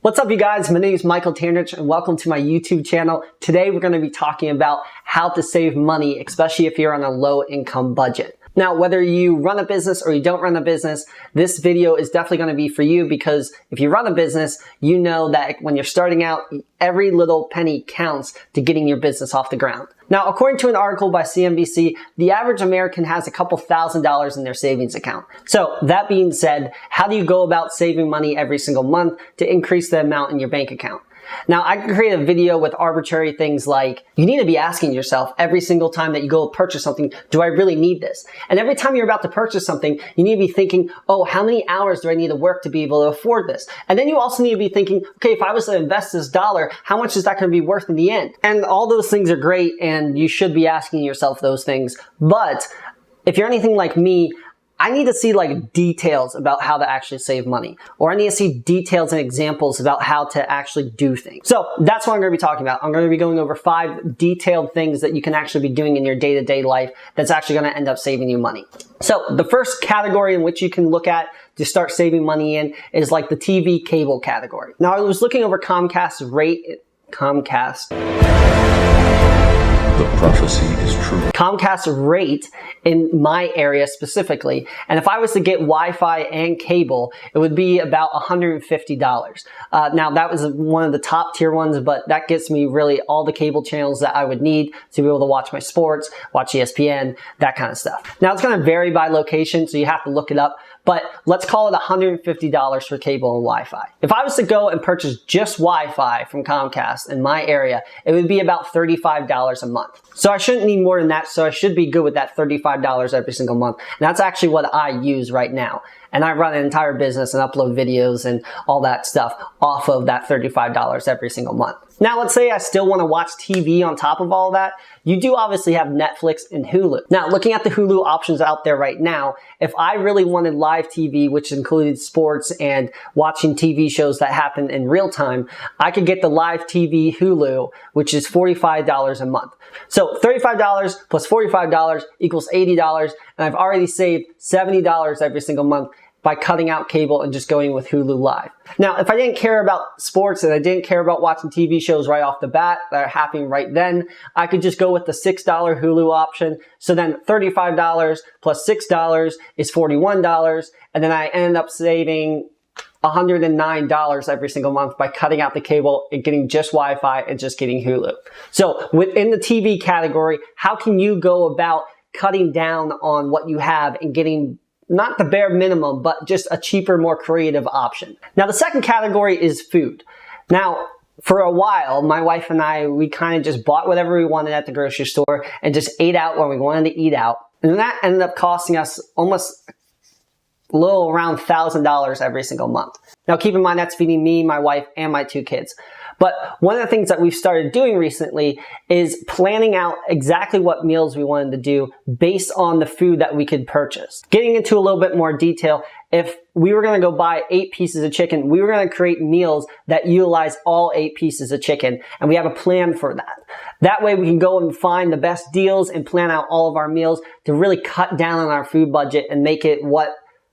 What's up, you guys? My name is Michael Tandarich and welcome to my YouTube channel. Today we're going to be talking about how to save money, especially if you're on a low income budget. Now, whether you run a business or you don't run a business, this video is definitely going to be for you because if you run a business, you know that when you're starting out, every little penny counts to getting your business off the ground. Now, according to an article by CNBC, the average American has a couple $1,000s in their savings account. So that being said, how do you go about saving money every single month to increase the amount in your bank account? Now, I can create a video with arbitrary things like, you need to be asking yourself every single time that you go purchase something, do I really need this? And every time you're about to purchase something, you need to be thinking, oh, how many hours do I need to work to be able to afford this? And then you also need to be thinking, okay, if I was to invest this dollar, how much is that going to be worth in the end? And all those things are great, and you should be asking yourself those things. But if you're anything like me, I need to see like details about how to actually save money, or I need to see details and examples about how to actually do things. So that's what I'm going to be talking about. I'm going to be going over 5 detailed things that you can actually be doing in your day-to-day life that's actually going to end up saving you money. So the first category in which you can look at to start saving money in is like the TV cable category. Now, I was looking over Comcast's rate. The prophecy is true. Comcast rate in my area specifically, and if I was to get Wi-Fi and cable, it would be about $150. Now that was one of the top tier ones, but that gets me really all the cable channels that I would need to be able to watch my sports, watch ESPN, that kind of stuff. Now it's going to vary by location, so you have to look it up, but let's call it $150 for cable and Wi-Fi. If I was to go and purchase just Wi-Fi from Comcast in my area, it would be about $35 a month. So I shouldn't need more than that, so I should be good with that $35 every single month. And that's actually what I use right now. And I run an entire business and upload videos and all that stuff off of that $35 every single month. Now, let's say I still want to watch TV on top of all that. You do obviously have Netflix and Hulu. Now, looking at the Hulu options out there right now, if I really wanted live TV, which included sports and watching TV shows that happen in real time, I could get the live TV Hulu, which is $45 a month. So $35 plus $45 equals $80, and I've already saved $70 every single month by cutting out cable and just going with Hulu Live. Now, if I didn't care about sports and I didn't care about watching TV shows right off the bat that are happening right then, I could just go with the $6 Hulu option. So then $35 plus $6 is $41, and then I ended up saving $109 every single month by cutting out the cable and getting just Wi-Fi and just getting Hulu. So within the TV category, how can you go about cutting down on what you have and getting not the bare minimum, but just a cheaper, more creative option? Now, the second category is food. Now, for a while, my wife and I, we kind of just bought whatever we wanted at the grocery store and just ate out when we wanted to eat out. And that ended up costing us almost a little around $1,000 every single month. Now, keep in mind, that's feeding me, my wife, and my 2 kids. But one of the things that we've started doing recently is planning out exactly what meals we wanted to do based on the food that we could purchase. Getting into a little bit more detail, if we were going to go buy 8 pieces of chicken, we were going to create meals that utilize all 8 pieces of chicken, and we have a plan for that. That way we can go and find the best deals and plan out all of our meals to really cut down on our food budget and make it what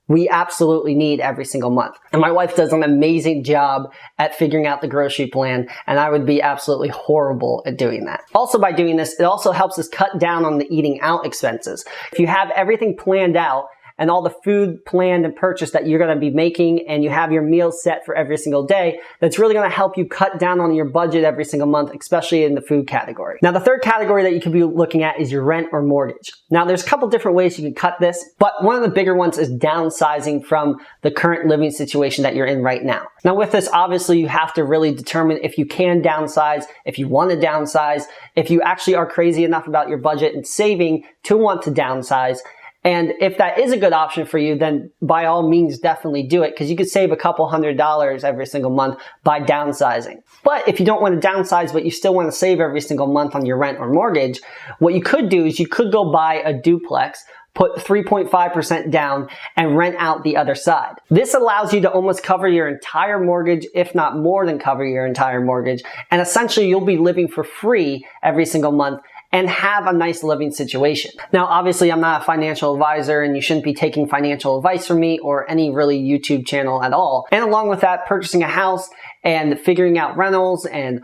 we absolutely need every single month. And my wife does an amazing job at figuring out the grocery plan, and I would be absolutely horrible at doing that. Also, by doing this, it also helps us cut down on the eating out expenses. If you have everything planned out and all the food planned and purchased that you're going to be making, and you have your meals set for every single day, that's really going to help you cut down on your budget every single month, especially in the food category. Now, the third category that you could be looking at is your rent or mortgage. Now, there's a couple different ways you can cut this, but one of the bigger ones is downsizing from the current living situation that you're in right now. Now, with this, obviously, you have to really determine if you can downsize, if you want to downsize, if you actually are crazy enough about your budget and saving to want to downsize. And if that is a good option for you, then by all means, definitely do it, because you could save a couple $100s every single month by downsizing. But if you don't want to downsize, but you still want to save every single month on your rent or mortgage, what you could do is you could go buy a duplex, put 3.5% down, and rent out the other side. This allows you to almost cover your entire mortgage, if not more than cover your entire mortgage. And essentially, you'll be living for free every single month. and have a nice living situation. Now, obviously, I'm not a financial advisor and you shouldn't be taking financial advice from me or any really YouTube channel at all. And along with that, purchasing a house and figuring out rentals and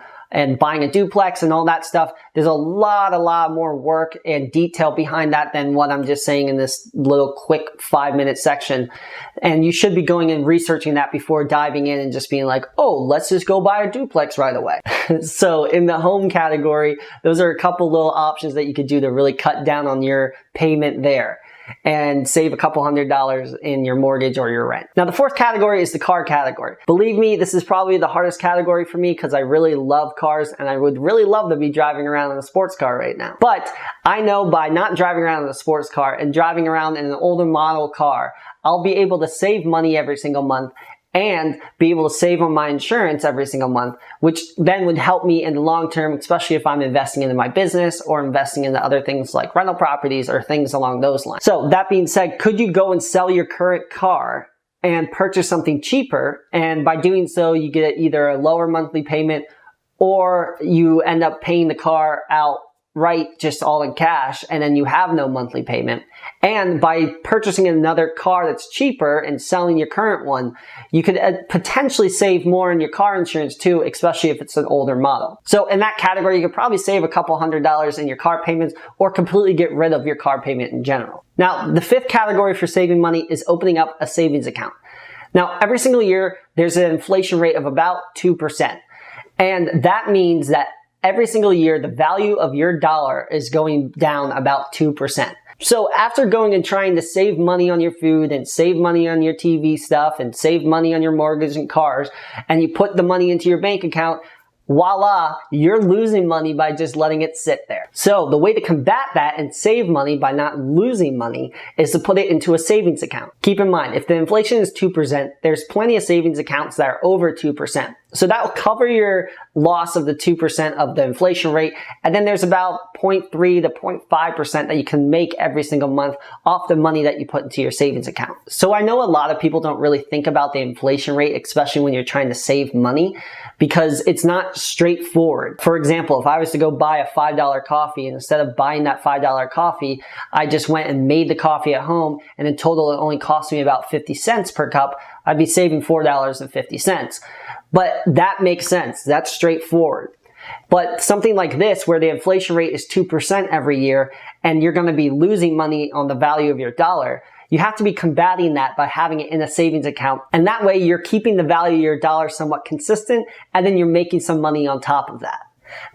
buying a duplex and all that stuff, there's a lot more work and detail behind that than what I'm just saying in this little quick 5-minute section. And you should be going and researching that before diving in and just being like, oh, let's just go buy a duplex right away. So in the home category, those are a couple little options that you could do to really cut down on your payment there and save a couple $100s in your mortgage or your rent. Now, the fourth category is the car category. Believe me, this is probably the hardest category for me because I really love cars and I would really love to be driving around in a sports car right now. But I know by not driving around in a sports car and driving around in an older model car, I'll be able to save money every single month and be able to save on my insurance every single month, which then would help me in the long term, especially if I'm investing into my business or investing into other things like rental properties or things along those lines. So that being said, could you go and sell your current car and purchase something cheaper? And by doing so, you get either a lower monthly payment or you end up paying the car out just all in cash, and then you have no monthly payment. And by purchasing another car that's cheaper and selling your current one, you could potentially save more in your car insurance too, especially if it's an older model. So in that category, you could probably save a couple $100s in your car payments or completely get rid of your car payment in general. Now, the fifth category for saving money is opening up a savings account. Now, every single year, there's an inflation rate of about 2%. And that means that every single year, the value of your dollar is going down about 2%. So after going and trying to save money on your food and save money on your TV stuff and save money on your mortgage and cars, and you put the money into your bank account, voila, you're losing money by just letting it sit there. So the way to combat that and save money by not losing money is to put it into a savings account. Keep in mind, if the inflation is 2%, there's plenty of savings accounts that are over 2%. So that will cover your loss of the 2% of the inflation rate. And then there's about 0.3 to 0.5% that you can make every single month off the money that you put into your savings account. So I know a lot of people don't really think about the inflation rate, especially when you're trying to save money, because it's not straightforward. For example, if I was to go buy a $5 coffee and instead of buying that $5 coffee, I just went and made the coffee at home and in total it only cost me about 50 cents per cup, I'd be saving $4.50. But that makes sense. That's straightforward. But something like this, where the inflation rate is 2% every year and you're going to be losing money on the value of your dollar, you have to be combating that by having it in a savings account. And that way you're keeping the value of your dollar somewhat consistent and then you're making some money on top of that.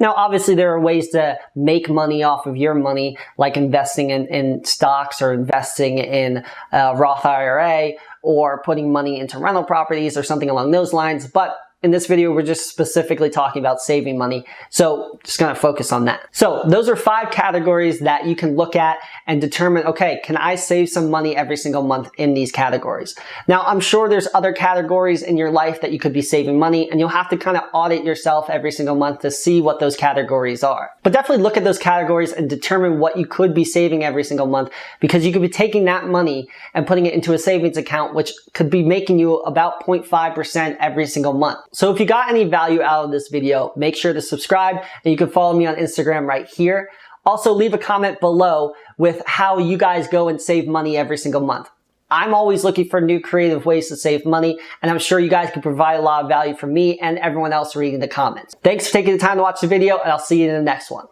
Now, obviously, there are ways to make money off of your money, like investing in stocks or investing in a Roth IRA or putting money into rental properties or something along those lines. But in this video, we're just specifically talking about saving money. So just going to focus on that. So those are 5 categories that you can look at and determine, okay, can I save some money every single month in these categories? Now, I'm sure there's other categories in your life that you could be saving money, and you'll have to kind of audit yourself every single month to see what those categories are. But definitely look at those categories and determine what you could be saving every single month, because you could be taking that money and putting it into a savings account, which could be making you about 0.5% every single month. So if you got any value out of this video, make sure to subscribe, and you can follow me on Instagram right here. Also, leave a comment below with how you guys go and save money every single month. I'm always looking for new creative ways to save money, and I'm sure you guys can provide a lot of value for me and everyone else reading the comments. Thanks for taking the time to watch the video, and I'll see you in the next one.